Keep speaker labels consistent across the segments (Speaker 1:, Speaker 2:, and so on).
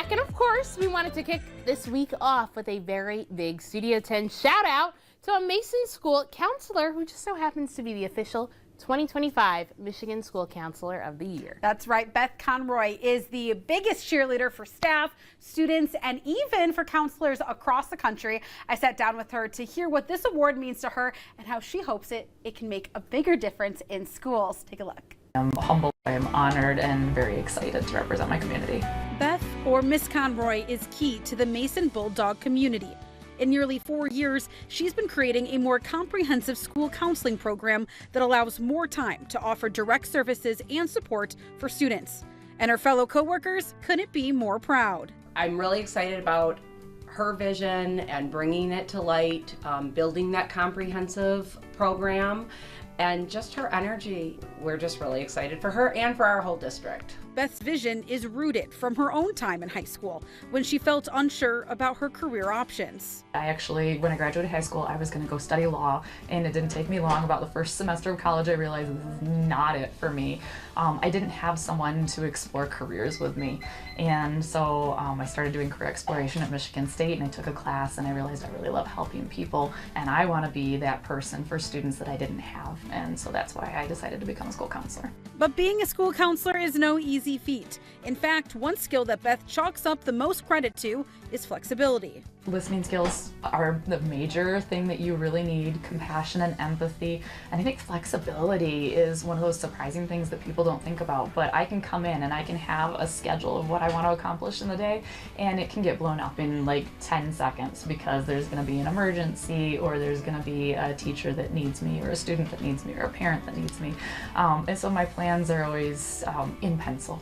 Speaker 1: back, and of course, we wanted to kick this week off with a very big Studio 10 shout out to a Mason School counselor who just so happens to be the official 2025 Michigan School Counselor of the Year.
Speaker 2: That's right. Beth Conroy is the biggest cheerleader for staff, students, and even for counselors across the country. I sat down with her to hear what this award means to her and how she hopes it can make a bigger difference in schools. Take a look.
Speaker 3: I'm humbled, I am honored, and very excited to represent my community.
Speaker 2: Beth, or Miss Conroy, is key to the Mason Bulldog community. In nearly 4 years, she's been creating a more comprehensive school counseling program that allows more time to offer direct services and support for students. And her fellow coworkers couldn't be more proud.
Speaker 4: I'm really excited about her vision and bringing it to light, building that comprehensive program, and just her energy. We're just really excited for her and for our whole district.
Speaker 2: Beth's vision is rooted from her own time in high school when she felt unsure about her career options.
Speaker 3: When I graduated high school, I was going to go study law, and it didn't take me long. About the first semester of college, I realized this is not it for me. I didn't have someone to explore careers with me, and so I started doing career exploration at Michigan State, and I took a class, and I realized I really love helping people, and I want to be that person for students that I didn't have, and so that's why I decided to become a school counselor.
Speaker 2: But being a school counselor is no easy feat. In fact, one skill that Beth chalks up the most credit to is flexibility.
Speaker 3: Listening skills are the major thing that you really need, compassion and empathy. And I think flexibility is one of those surprising things that people don't think about. But I can come in and I can have a schedule of what I want to accomplish in the day, and it can get blown up in like 10 seconds because there's going to be an emergency, or there's going to be a teacher that needs me, or a student that needs me, or a parent that needs me. And so my plans are always in pencil.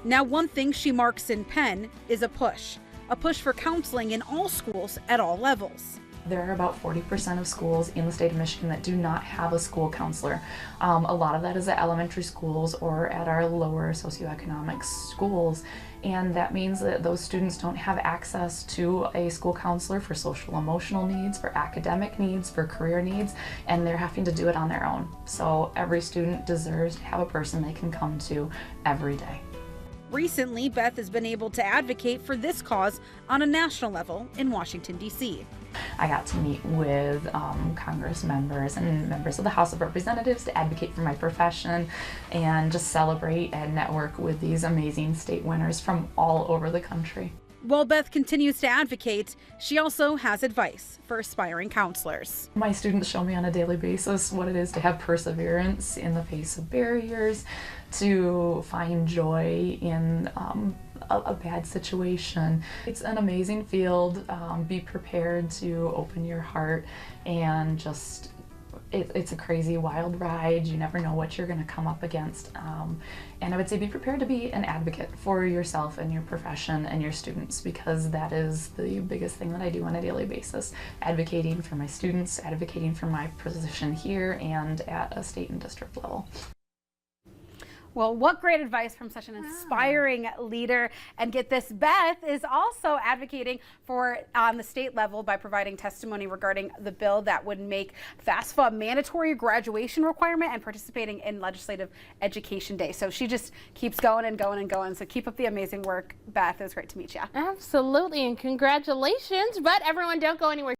Speaker 2: Now, one thing she marks in pen is a push for counseling in all schools at all levels.
Speaker 3: There are about 40% of schools in the state of Michigan that do not have a school counselor. A lot of that is at elementary schools or at our lower socioeconomic schools, and that means that those students don't have access to a school counselor for social emotional needs, for academic needs, for career needs, and they're having to do it on their own. So every student deserves to have a person they can come to every day.
Speaker 2: Recently, Beth has been able to advocate for this cause on a national level in Washington, D.C.
Speaker 3: I got to meet with Congress members and members of the House of Representatives to advocate for my profession and just celebrate and network with these amazing state winners from all over the country.
Speaker 2: While Beth continues to advocate, she also has advice for aspiring counselors.
Speaker 3: My students show me on a daily basis what it is to have perseverance in the face of barriers, to find joy in a bad situation. It's an amazing field. Be prepared to open your heart, and just it's a crazy wild ride. You never know what you're going to come up against, and I would say be prepared to be an advocate for yourself and your profession and your students, because that is the biggest thing that I do on a daily basis. Advocating for my students, advocating for my position here and at a state and district level.
Speaker 2: Well, what great advice from such an inspiring leader. And get this, Beth is also advocating for on the state level by providing testimony regarding the bill that would make FAFSA a mandatory graduation requirement and participating in Legislative Education Day. So she just keeps going and going and going. So keep up the amazing work, Beth. It was great to meet you.
Speaker 1: Absolutely, and congratulations. But everyone, don't go anywhere.